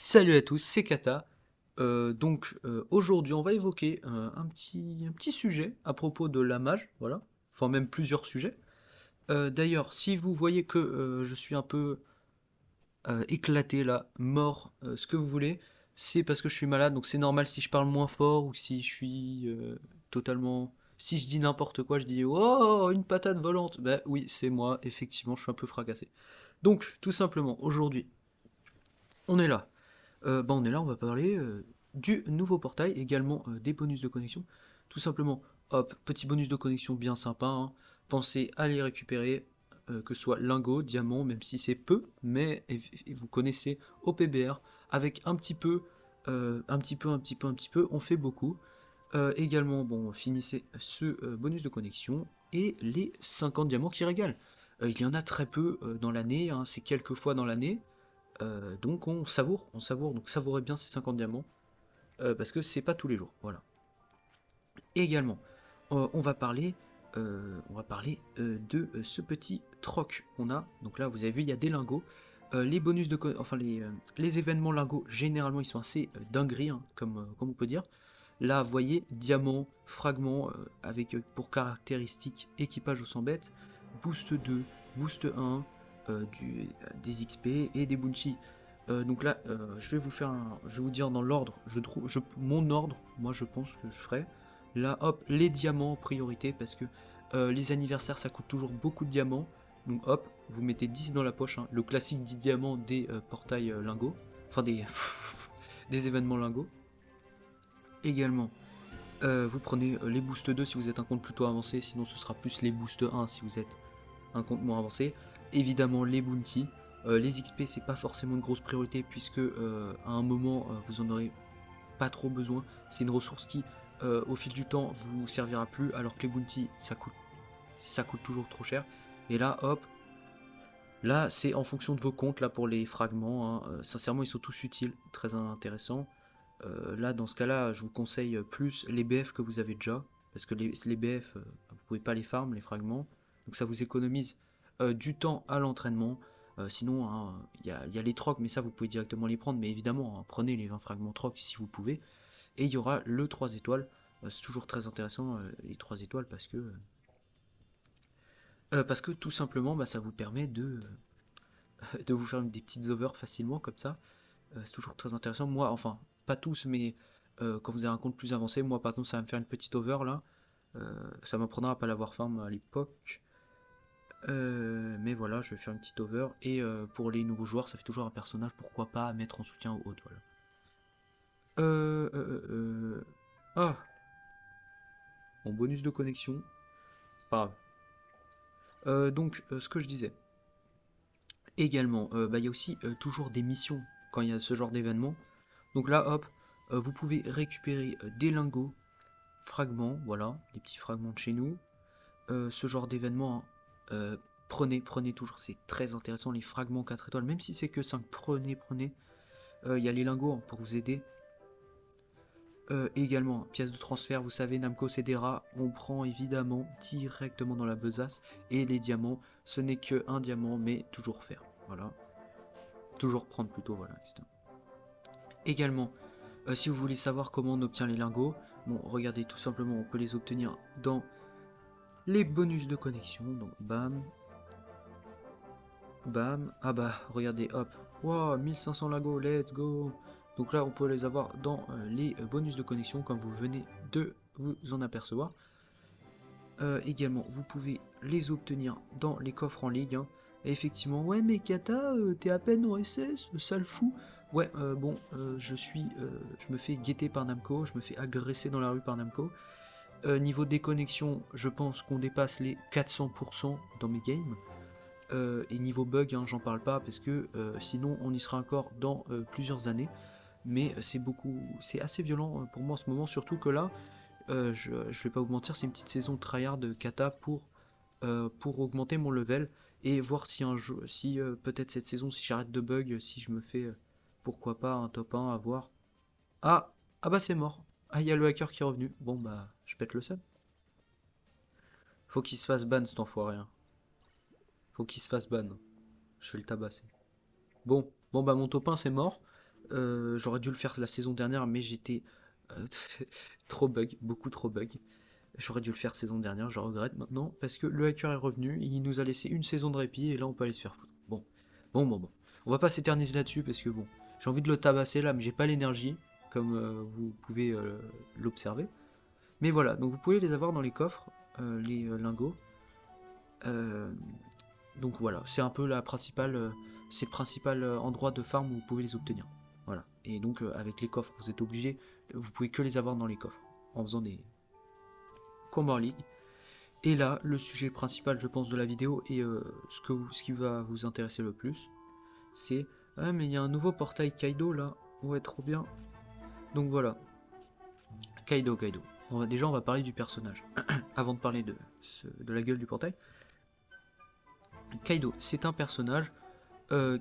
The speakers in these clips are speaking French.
Salut à tous, c'est Kata. Aujourd'hui, on va évoquer un petit sujet à propos de la mage, voilà. Enfin, même plusieurs sujets. D'ailleurs, si vous voyez que je suis un peu éclaté là, mort, ce que vous voulez, c'est parce que je suis malade, donc c'est normal si je parle moins fort ou si je suis totalement. Si je dis n'importe quoi, je dis oh, une patate volante. Bah oui, c'est moi, effectivement, je suis un peu fracassé. Donc, tout simplement, aujourd'hui, on est là. On est là, on va parler du nouveau portail, également des bonus de connexion. Tout simplement, hop, petit bonus de connexion bien sympa, hein. Pensez à les récupérer, que ce soit lingot, diamant, même si c'est peu, mais et vous connaissez au PBR, avec un petit peu, on fait beaucoup. Également, bon, finissez ce bonus de connexion et les 50 diamants qui régalent. Il y en a très peu dans l'année, hein, c'est quelques fois dans l'année. Donc on savoure, donc savourez bien ces 50 diamants, parce que c'est pas tous les jours, voilà. Et également, on va parler de ce petit troc qu'on a. Donc là, vous avez vu, il y a des lingots. Les bonus enfin les événements lingots, généralement, ils sont assez dingueries, hein, comme on peut dire. Là, vous voyez, diamant, fragment, avec pour caractéristiques équipage au 100 bêtes, boost 2, boost 1, des XP et des bounty. Donc là, je vais vous dire dans l'ordre, mon ordre, moi je pense que je ferai. Là, hop, les diamants en priorité, parce que les anniversaires, ça coûte toujours beaucoup de diamants. Donc hop, vous mettez 10 dans la poche, hein, le classique 10 diamants des portails lingots, enfin des, des événements lingots. Également, vous prenez les boosts 2 si vous êtes un compte plutôt avancé, sinon ce sera plus les boosts 1 si vous êtes un compte moins avancé. Évidemment les bounty. Les XP c'est pas forcément une grosse priorité puisque à un moment vous en aurez pas trop besoin. C'est une ressource qui au fil du temps vous servira plus alors que les bounty ça coûte toujours trop cher. Et là hop, là c'est en fonction de vos comptes là pour les fragments, hein. Sincèrement ils sont tous utiles, très intéressants. Là, dans ce cas-là, je vous conseille plus les BF que vous avez déjà, parce que les BF, vous pouvez pas les farm, les fragments, donc ça vous économise du temps à l'entraînement. Sinon, hein, il y a les trocs, mais ça vous pouvez directement les prendre, mais évidemment, hein, prenez les 20 fragments trocs si vous pouvez. Et il y aura le 3 étoiles, c'est toujours très intéressant les 3 étoiles parce que tout simplement bah, ça vous permet de vous faire des petites overs facilement comme ça. C'est toujours très intéressant. Moi, enfin, pas tous, mais quand vous avez un compte plus avancé, moi par exemple, ça va me faire une petite over là. Ça m'apprendra à pas l'avoir farm à l'époque. Mais voilà, je vais faire une petite over. Et pour les nouveaux joueurs, ça fait toujours un personnage, pourquoi pas à mettre en soutien au haut. Voilà. Euh, euh, euh, euh, Ah, mon bonus de connexion. Pas grave. Ce que je disais. Également, bah, il y a aussi toujours des missions quand il y a ce genre d'événement. Donc là, hop, vous pouvez récupérer des lingots, fragments, voilà, des petits fragments de chez nous. Ce genre d'événement, hein, prenez toujours, c'est très intéressant, les fragments 4 étoiles, même si c'est que 5, prenez. Il y a les lingots hein, pour vous aider. Également, pièce de transfert, vous savez, Namco Cedera, on prend évidemment directement dans la besace. Et les diamants, ce n'est que un diamant, mais toujours faire. Voilà. Toujours prendre plutôt, voilà, etc. Également, si vous voulez savoir comment on obtient les lingots, bon, regardez, tout simplement, on peut les obtenir dans les bonus de connexion. Donc, bam, bam. Ah bah, regardez, hop. Wow, 1500 lingots, let's go. Donc là, on peut les avoir dans les bonus de connexion, comme vous venez de vous en apercevoir. Également, vous pouvez les obtenir dans les coffres en ligue, hein. Et effectivement, ouais, mais Kata, t'es à peine en SS, ça le fout. Ouais, je me fais guetter par Namco, je me fais agresser dans la rue par Namco. Niveau déconnexion, je pense qu'on dépasse les 400% dans mes games. Et niveau bug, hein, j'en parle pas parce que sinon on y sera encore dans plusieurs années. Mais c'est assez violent pour moi en ce moment, surtout que là, je vais pas vous mentir, c'est une petite saison tryhard de kata pour augmenter mon level et voir si si peut-être cette saison, si j'arrête de bug, si je me fais pourquoi pas un top 1 à voir. Ah, ah bah c'est mort. Ah, il y a le hacker qui est revenu. Bon bah, je pète le seum. Faut qu'il se fasse ban cet enfoiré, hein. Faut qu'il se fasse ban. Je vais le tabasser. Bon bah mon top 1 c'est mort. J'aurais dû le faire la saison dernière, mais j'étais euh, trop bug, beaucoup trop bug. J'aurais dû le faire saison dernière, je regrette maintenant, parce que le hacker est revenu, il nous a laissé une saison de répit, et là on peut aller se faire foutre. Bon. On va pas s'éterniser là-dessus, parce que bon, j'ai envie de le tabasser là, mais j'ai pas l'énergie, comme vous pouvez l'observer. Mais voilà, donc vous pouvez les avoir dans les coffres, les lingots. Euh, donc voilà, c'est un peu la principale, c'est le principal endroit de farm où vous pouvez les obtenir. Voilà. Et donc avec les coffres, vous êtes obligé, vous pouvez que les avoir dans les coffres, en faisant des combats en ligue. Et là, le sujet principal, je pense, de la vidéo et ce qui va vous intéresser le plus, c'est ah mais il y a un nouveau portail Kaido là, ouais trop bien. Donc voilà, Kaido. Déjà on va parler du personnage avant de parler de la gueule du portail. Kaido, c'est un personnage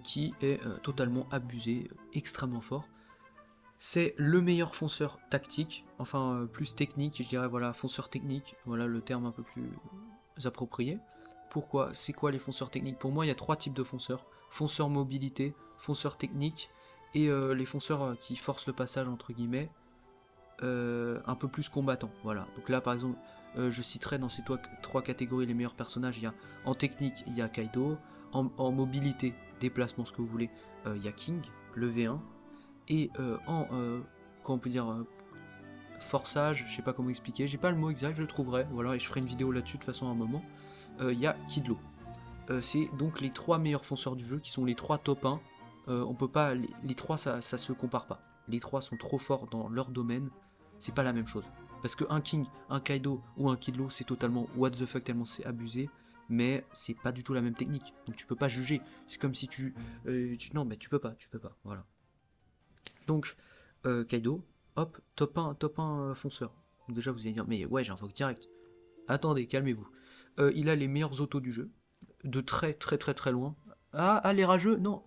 qui est totalement abusé, extrêmement fort. C'est le meilleur fonceur tactique, enfin plus technique, je dirais, voilà, fonceur technique, voilà le terme un peu plus approprié. Pourquoi? C'est quoi les fonceurs techniques? Pour moi, il y a trois types de fonceurs. Fonceur mobilité, fonceur technique, et les fonceurs qui forcent le passage, entre guillemets, un peu plus combattants. Voilà. Donc là, par exemple, je citerai dans ces trois catégories les meilleurs personnages. Il y a en technique, il y a Kaido. En mobilité, déplacement, ce que vous voulez, il y a King, le V1. Et comment on peut dire, forçage, je sais pas comment expliquer, j'ai pas le mot exact, je le trouverai, voilà, et je ferai une vidéo là-dessus de toute façon à un moment. Il y a Kidlo. C'est donc les trois meilleurs fonceurs du jeu, qui sont les trois top 1. On peut pas, les trois ça se compare pas. Les trois sont trop forts dans leur domaine, c'est pas la même chose. Parce que un King, un Kaido ou un Kidlo, c'est totalement what the fuck tellement c'est abusé, mais c'est pas du tout la même technique. Donc tu peux pas juger. C'est comme si non, mais tu peux pas, voilà. Donc, Kaido, hop, top 1 fonceur. Donc déjà, vous allez dire, mais ouais, j'invoque direct. Attendez, calmez-vous. Il a les meilleurs autos du jeu, de très loin. Ah, les rageux, non.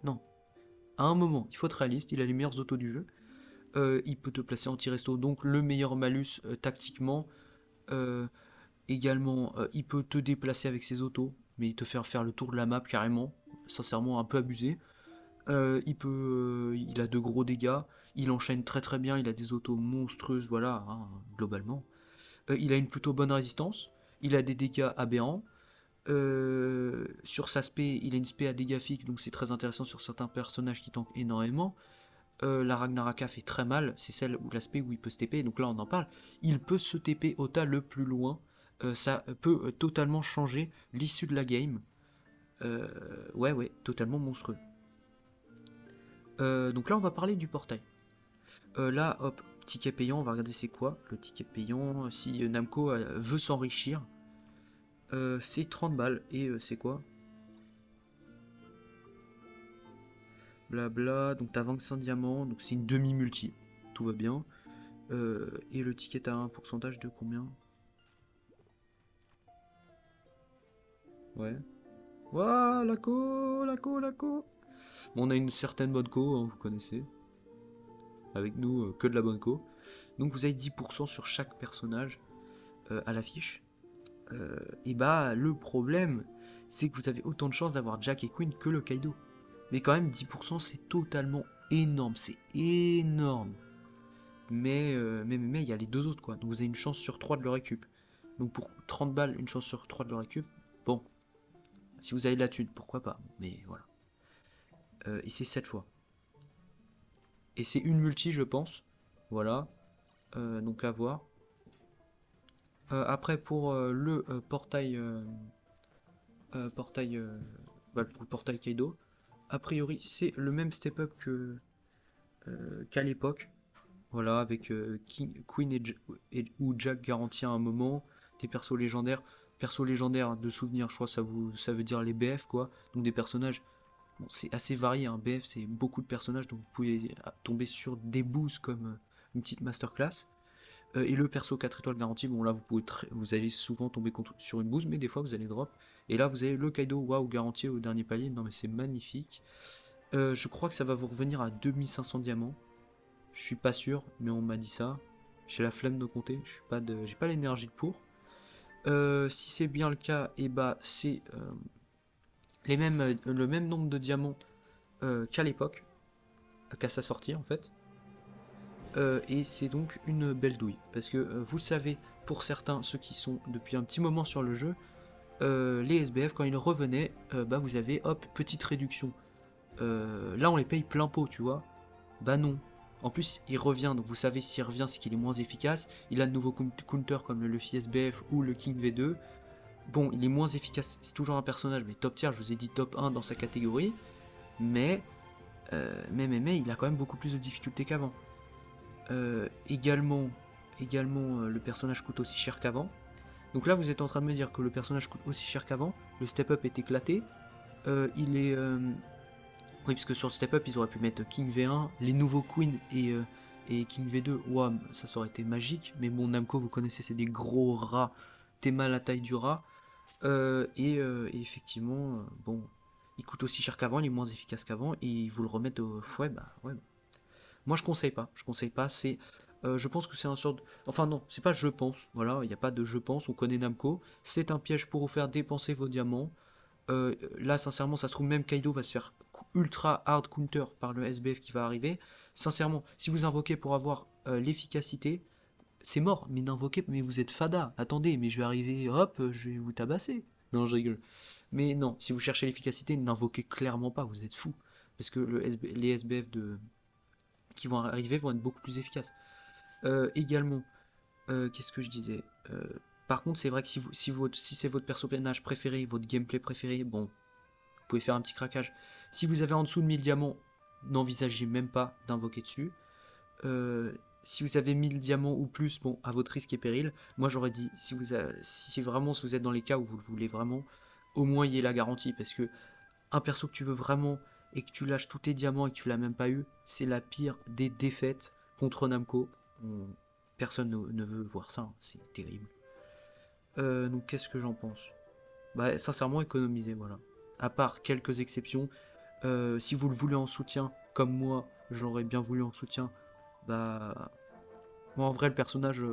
À un moment, il faut être réaliste, il a les meilleurs autos du jeu. Il peut te placer anti-resto, donc le meilleur malus tactiquement. Euh, Également, il peut te déplacer avec ses autos, mais te faire le tour de la map carrément. Sincèrement, un peu abusé. Il a de gros dégâts, il enchaîne très bien, il a des autos monstrueuses, voilà, hein, globalement. Il a une plutôt bonne résistance, il a des dégâts aberrants. Sur sa spé, il a une spé à dégâts fixes, donc c'est très intéressant sur certains personnages qui tankent énormément. La Ragnaraka fait très mal, c'est celle où l'aspect où il peut se TP, donc là on en parle. Il peut se TP au tas le plus loin, ça peut totalement changer l'issue de la game. Ouais, totalement monstrueux. Donc là, on va parler du portail. Là, hop, ticket payant, on va regarder c'est quoi le ticket payant. Si Namco veut s'enrichir, c'est 30 balles. Et c'est quoi? Blabla, donc t'as 25 diamants, donc c'est une demi-multi. Tout va bien. Et le ticket a un pourcentage de combien? Ouais. Ouah, la co. Bon, on a une certaine bonne co, hein, vous connaissez. Avec nous, que de la bonne co. Donc vous avez 10% sur chaque personnage à l'affiche. Et bah le problème, c'est que vous avez autant de chances d'avoir Jack et Queen que le Kaido. Mais quand même 10% c'est totalement énorme, c'est énorme. Mais il y a les deux autres quoi. Donc vous avez une chance sur 3 de le récup. Donc pour 30 balles, une chance sur 3 de le récup, bon, si vous avez de la thune, pourquoi pas. Mais voilà. Et c'est 7 fois. Et c'est une multi je pense. Voilà. Donc à voir. Après pour le pour le portail Kaido, a priori c'est le même step up qu'à l'époque. Voilà, avec Queen ou Jack garanti à un moment, des persos légendaires. Persos légendaires de souvenirs, je crois ça veut dire les BF quoi. Donc des personnages, bon, c'est assez varié, un BF c'est beaucoup de personnages, donc vous pouvez tomber sur des boosts comme une petite masterclass. Et le perso 4 étoiles garantie, bon là vous allez souvent tomber sur une bouse, mais des fois vous allez drop. Et là vous avez le Kaido waouh garanti au dernier palier, non mais c'est magnifique. Je crois que ça va vous revenir à 2500 diamants. Je suis pas sûr, mais on m'a dit ça. J'ai la flemme de compter, j'ai pas l'énergie pour. Si c'est bien le cas, et bah c'est le même nombre de diamants qu'à l'époque. qu'à sa sortie en fait. Et c'est donc une belle douille, parce que vous savez, pour certains, ceux qui sont depuis un petit moment sur le jeu, les SBF quand ils revenaient, bah vous avez hop, petite réduction. Là on les paye plein pot, tu vois. Bah non. En plus il revient, donc vous savez s'il revient c'est qu'il est moins efficace. Il a de nouveaux counters comme le Luffy SBF ou le King V2. Bon, il est moins efficace, c'est toujours un personnage, mais top tier, je vous ai dit top 1 dans sa catégorie. Mais, il a quand même beaucoup plus de difficultés qu'avant. Également, le personnage coûte aussi cher qu'avant. Donc là, vous êtes en train de me dire que le personnage coûte aussi cher qu'avant. Le step-up est éclaté. Il est... Oui, parce que sur le step-up, ils auraient pu mettre King V1, les nouveaux Queen et King V2. Ouah, ça aurait été magique. Mais bon, Namco, vous connaissez, c'est des gros rats. T'es mal à la taille du rat. Et effectivement, bon, il coûte aussi cher qu'avant, il est moins efficace qu'avant. Et ils vous le remettent au fouet, bah ouais. Moi, je conseille pas. Je conseille pas. C'est, je pense que c'est un sort de... Enfin non, c'est pas je pense. Voilà, il n'y a pas de je pense. On connaît Namco. C'est un piège pour vous faire dépenser vos diamants. Là, sincèrement, ça se trouve même Kaido va se faire ultra hard counter par le SBF qui va arriver. Sincèrement, si vous invoquez pour avoir l'efficacité, c'est mort. Mais n'invoquez, mais vous êtes fada. Attendez, mais je vais arriver, hop, je vais vous tabasser. Non, je rigole. Mais non, si vous cherchez l'efficacité, n'invoquez clairement pas. Vous êtes fou, parce que les SBF qui vont arriver vont être beaucoup plus efficaces. Également, qu'est-ce que je disais par contre, c'est vrai que si c'est votre personnage préféré, votre gameplay préféré, bon, vous pouvez faire un petit craquage. Si vous avez en dessous de 1000 diamants, n'envisagez même pas d'invoquer dessus. Si vous avez 1000 diamants ou plus, bon, à votre risque et péril. Moi, j'aurais dit, si vous êtes dans les cas où vous le voulez vraiment, au moins y ait la garantie, parce que un perso que tu veux vraiment et que tu lâches tous tes diamants et que tu l'as même pas eu, c'est la pire des défaites contre Namco. Personne ne veut voir ça, hein, c'est terrible. Donc qu'est-ce que j'en pense? Bah sincèrement économiser, voilà. À part quelques exceptions, si vous le voulez en soutien, comme moi j'aurais bien voulu en soutien, bah moi en vrai le personnage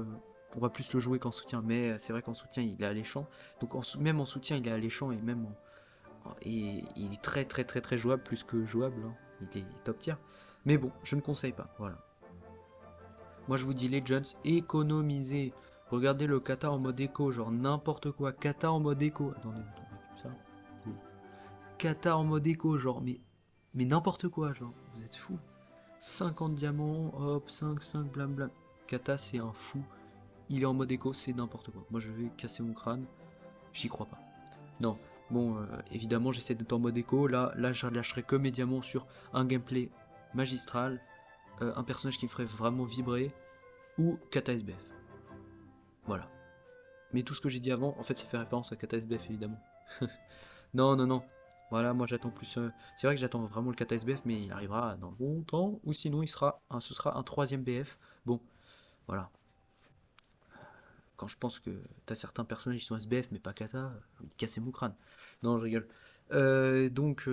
on va plus le jouer qu'en soutien, mais c'est vrai qu'en soutien il est alléchant. Donc même en soutien il est alléchant et même et il est très très très très jouable, plus que jouable, hein. Il est top tier. Mais bon, je ne conseille pas, voilà. Moi je vous dis Legends, économisez. Regardez le kata en mode éco, genre n'importe quoi. Kata en mode éco. Attendez, ça. Cool. Kata en mode éco, genre, mais n'importe quoi, genre. Vous êtes fous. 50 diamants, hop, 5, 5, blabla. Kata, c'est un fou. Il est en mode éco, c'est n'importe quoi. Moi, je vais casser mon crâne. J'y crois pas. Non. Bon, évidemment, j'essaie d'être en mode éco. Là, je lâcherai que mes diamants sur un gameplay magistral. Un personnage qui me ferait vraiment vibrer. Ou Kata SBF. Voilà. Mais tout ce que j'ai dit avant, en fait, ça fait référence à Kata SBF, évidemment. Non, non, non. Voilà, moi j'attends plus... C'est vrai que j'attends vraiment le Kata SBF, mais il arrivera dans longtemps. Ou sinon, ce sera un troisième BF. Bon, voilà. Quand je pense que t'as certains personnages qui sont SBF, mais pas Kata, casser mon crâne. Non, je rigole. Donc.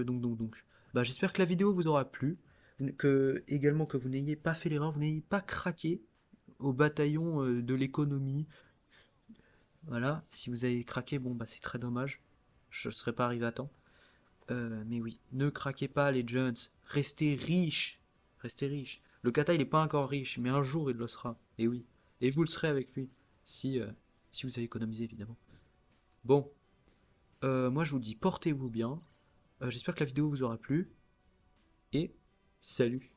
Bah, j'espère que la vidéo vous aura plu. Également que vous n'ayez pas fait l'erreur, vous n'ayez pas craqué au bataillon de l'économie. Voilà, si vous avez craqué, bon bah c'est très dommage. Je ne serais pas arrivé à temps. Mais oui, ne craquez pas les Jones. Restez riches. Restez riches. Le kata il n'est pas encore riche, mais un jour il le sera. Et oui. Et vous le serez avec lui. Si vous avez économisé évidemment. Bon, moi je vous dis portez-vous bien. J'espère que la vidéo vous aura plu. Et salut.